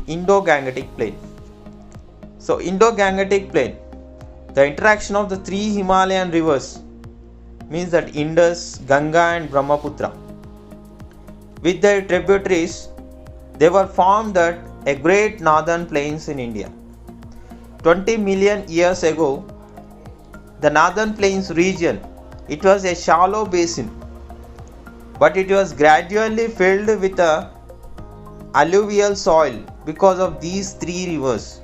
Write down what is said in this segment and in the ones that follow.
Indo-Gangetic Plain. So Indo-Gangetic Plain, the interaction of the three Himalayan rivers means that Indus, Ganga and Brahmaputra, with their tributaries, they were formed at a great northern plains in India. 20 million years ago, the northern plains region, it was a shallow basin, but it was gradually filled with a alluvial soil because of these three rivers.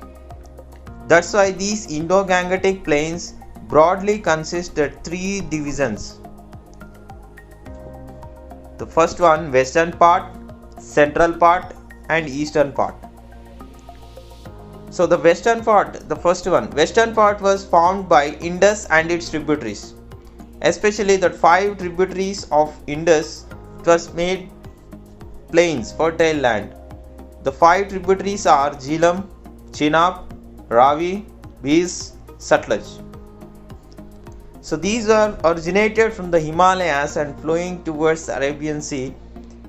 That's why these Indo-Gangetic plains broadly consist of three divisions. The first one, western part, central part and eastern part. So the western part, the first one, western part was formed by Indus and its tributaries. Especially the 5 tributaries of Indus, it was made plains, fertile land. The 5 tributaries are Jhelum, Chenab, Ravi, Beas, Sutlej. So these are originated from the Himalayas and flowing towards the Arabian Sea,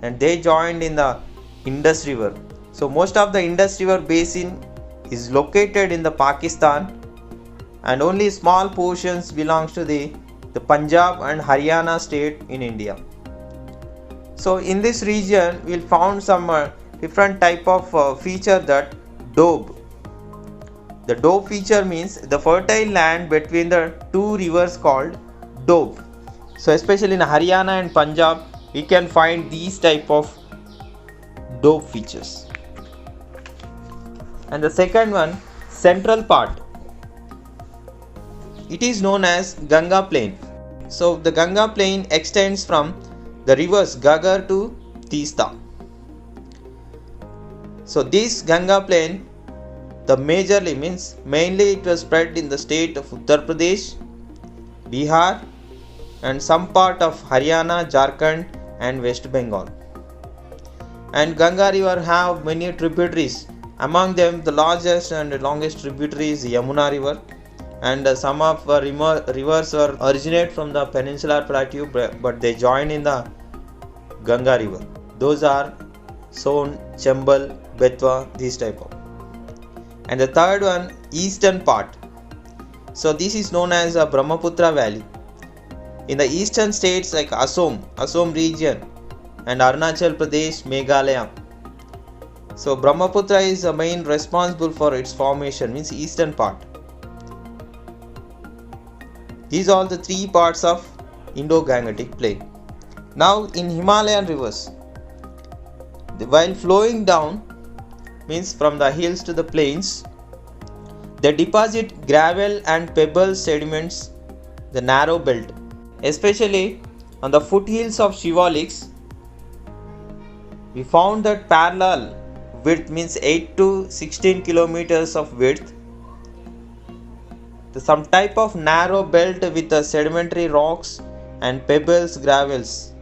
and they joined in the Indus River. So most of the Indus River basin is located in the Pakistan, and only small portions belongs to the Punjab and Haryana state in India. So in this region we'll found some different type of feature, that Doab. The Doab feature means the fertile land between the two rivers called Doab. So especially in Haryana and Punjab we can find these type of Doab features. And the second one, central part, it is known as Ganga Plain. So the Ganga Plain extends from the rivers Ghaggar to Teesta. So this Ganga Plain, the majorly means mainly it was spread in the state of Uttar Pradesh, Bihar and some part of Haryana, Jharkhand and West Bengal. And Ganga river have many tributaries. Among them the largest and longest tributary is Yamuna river, and some of rivers were originate from the peninsular plateau, but they join in the Ganga river. Those are Son, Chambal, Betwa, these type of. And the third one, eastern part. So this is known as a Brahmaputra Valley. In the eastern states like Assam region and Arunachal Pradesh, Meghalaya. So Brahmaputra is the main responsible for its formation, means eastern part. These are the 3 parts of Indo-Gangetic Plain. Now in Himalayan rivers, while flowing down, means from the hills to the plains, they deposit gravel and pebble sediments, the narrow belt. Especially on the foothills of Shivaliks, we found that parallel width means 8 to 16 kilometers of width, some type of narrow belt with the sedimentary rocks and pebbles, gravels.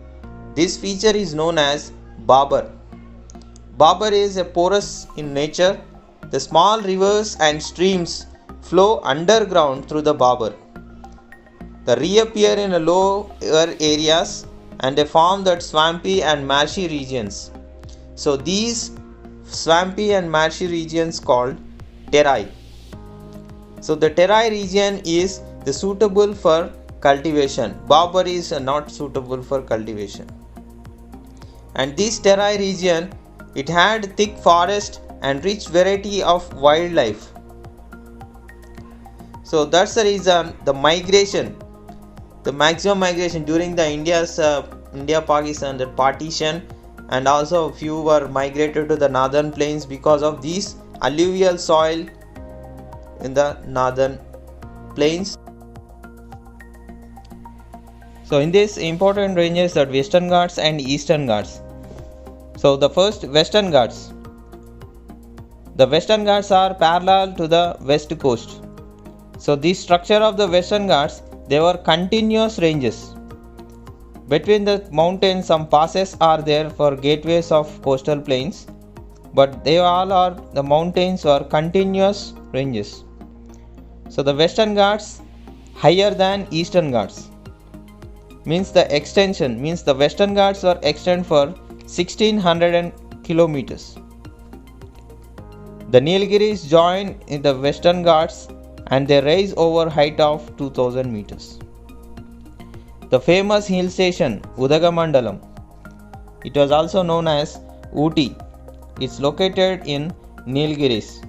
This feature is known as Babar. Babar is a porous in nature. The small rivers and streams flow underground through the Babar. They reappear in lower areas and they form that swampy and marshy regions. So these swampy and marshy regions called Terai. So the Terai region is the suitable for cultivation. Babar is not suitable for cultivation. And this Terai region, it had thick forest and rich variety of wildlife. So that's the reason the maximum migration during the India-Pakistan, the partition, and also few were migrated to the northern plains because of these alluvial soil in the northern plains. So in this important ranges that Western Ghats and Eastern Ghats. So the first, Western Ghats. The Western Ghats are parallel to the west coast. So this structure of the Western Ghats, they were continuous ranges. Between the mountains, some passes are there for gateways of coastal plains, but they all are, the mountains are continuous ranges. So the Western Ghats higher than Eastern Ghats, means the extension, means the Western Ghats are extend for 1600 kilometers. The Nilgiris join in the Western Ghats and they rise over height of 2000 meters. The famous hill station Udagamandalam, it was also known as Ooty, is located in Nilgiris.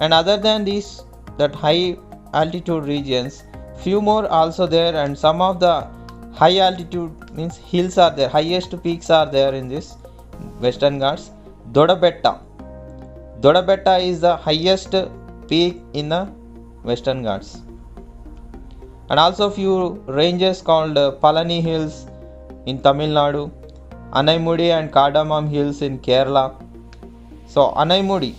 And other than these that high altitude regions, few more also there, and some of the high altitude means hills are there, highest peaks are there in this Western Ghats. Dodabetta is the highest peak in the Western Ghats. And also few ranges called Palani Hills in Tamil Nadu, Anaimudi and Cardamom Hills in Kerala. So Anaimudi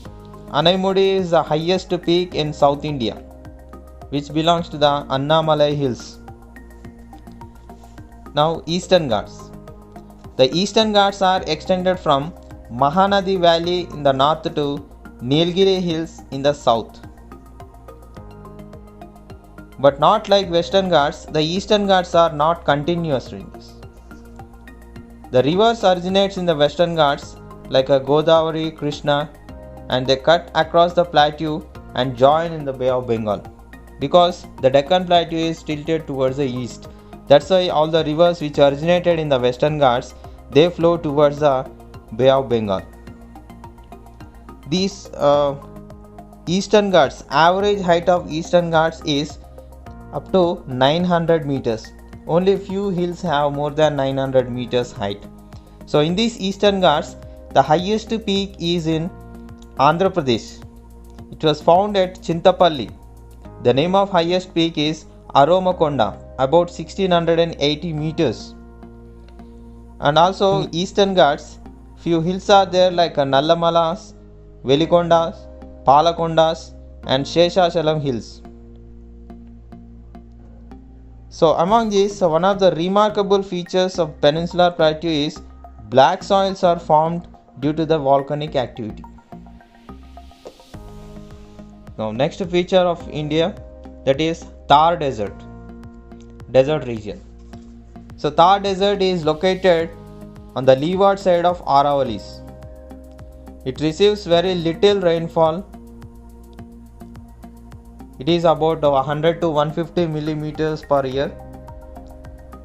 is the highest peak in South India, which belongs to the Annamalai Hills. Now Eastern Ghats. The Eastern Ghats are extended from Mahanadi Valley in the north to Nilgiri Hills in the south. But not like Western Ghats, the Eastern Ghats are not continuous ranges. The rivers originates in the Western Ghats like a Godavari, Krishna, and they cut across the plateau and join in the Bay of Bengal. Because the Deccan Plateau is tilted towards the east. That's why all the rivers which originated in the Western Ghats, they flow towards the Bay of Bengal. These Eastern Ghats, average height of Eastern Ghats is up to 900 meters. Only few hills have more than 900 meters height. So in these Eastern Ghats, the highest peak is in Andhra Pradesh. It was found at Chintapalli. The name of highest peak is Aromakonda, about 1680 meters. And also Eastern Ghats, few hills are there like Nallamalas, Velikondas, Palakondas and Sheshachalam hills. So among these, one of the remarkable features of Peninsular Plateau is black soils are formed due to the volcanic activity. Now next feature of India, that is Thar Desert region. So Thar Desert is located on the leeward side of Aravallis. It receives very little rainfall. It is about 100 to 150 millimeters per year.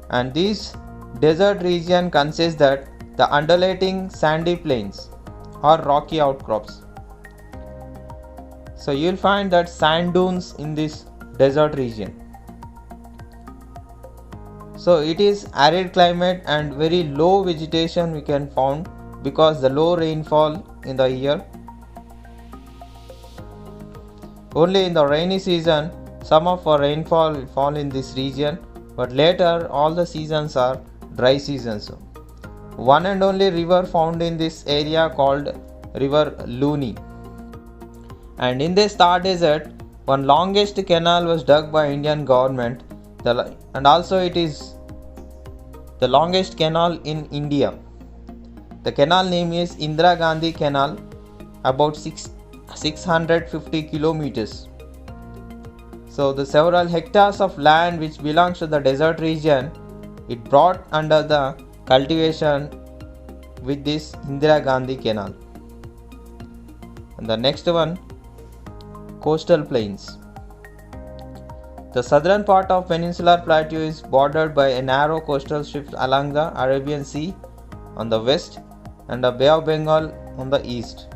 And this desert region consists that the undulating sandy plains or rocky outcrops. So you will find that sand dunes in this desert region. So it is arid climate and very low vegetation we can found because the low rainfall in the year. Only in the rainy season some of our rainfall will fall in this region, but later all the seasons are dry seasons. One and only river found in this area called River Luni. And in this Thar Desert, one longest canal was dug by Indian government, and also it is the longest canal in India. The canal name is Indira Gandhi Canal, about 650 kilometers. So the several hectares of land which belongs to the desert region, it brought under the cultivation with this Indira Gandhi Canal. And the next one, coastal plains. The southern part of Peninsular Plateau is bordered by a narrow coastal strip along the Arabian Sea on the west and the Bay of Bengal on the east.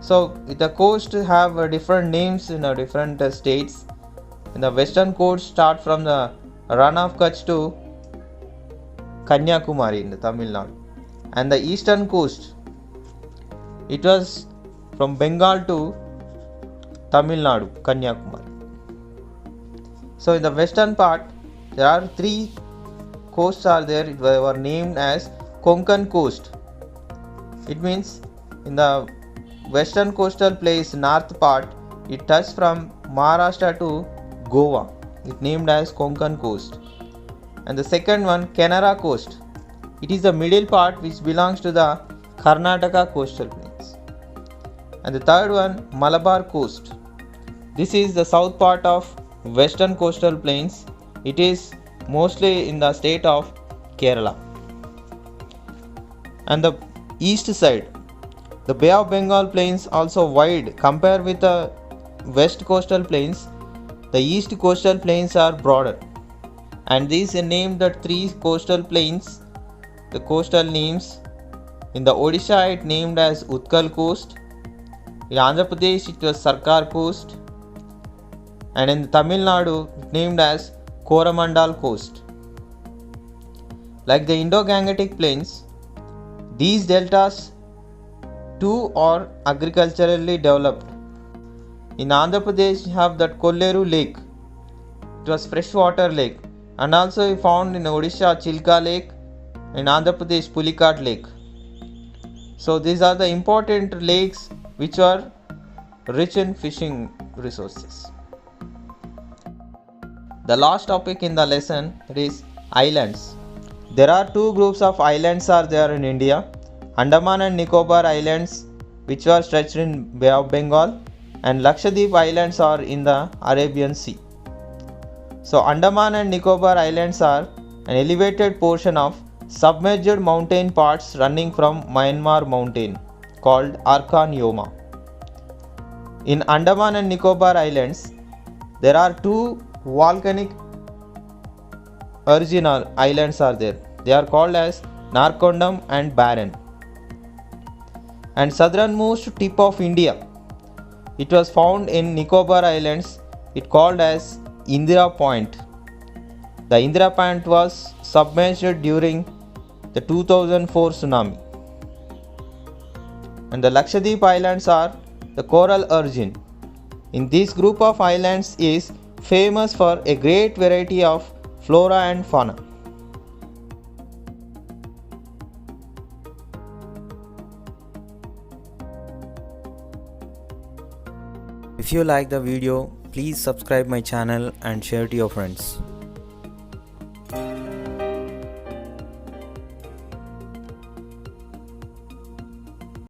So the coast have different names in different states. In the western coast start from the Run of Kutch to Kanyakumari in the Tamil Nadu, and the eastern coast it was from Bengal to Tamil Nadu, Kanyakumari. So in the western part there are three coasts are there. It were named as Konkan coast. It means in the western coastal place north part it touches from Maharashtra to Goa. It named as Konkan coast. And the second one, Canara coast. It is the middle part which belongs to the Karnataka coastal plains. And the third one, Malabar coast. This is the south part of western coastal plains. It is mostly in the state of Kerala. And the east side, The Bay of Bengal plains also wide compared with the west coastal plains. The east coastal plains are broader, and these are named the three coastal plains. The coastal names in the Odisha it named as Utkal coast. In Andhra Pradesh it was Sarkar coast, and in Tamil Nadu it named as Coromandel coast. Like the Indo-Gangetic plains, these deltas too are agriculturally developed. In Andhra Pradesh you have that Kolleru lake. It was freshwater lake, and also we found in Odisha Chilka lake, in Andhra Pradesh Pulicat lake. So these are the important lakes which are rich in fishing resources. The last topic in the lesson is islands. There are two groups of islands are there in India: Andaman and Nicobar Islands, which are stretched in Bay of Bengal, and Lakshadweep Islands are in the Arabian Sea. So Andaman and Nicobar Islands are an elevated portion of submerged mountain parts running from Myanmar mountain called Arkan Yoma. In Andaman and Nicobar Islands, there are two volcanic original islands are there. They are called as Narcondam and Barren. And southernmost tip of India, it was found in Nicobar Islands. It called as Indira Point. The Indira Point was submerged during the 2004 tsunami. And the Lakshadweep Islands are the coral origin. In this group of islands is famous for a great variety of flora and fauna. If you like the video, please subscribe my channel and share to your friends.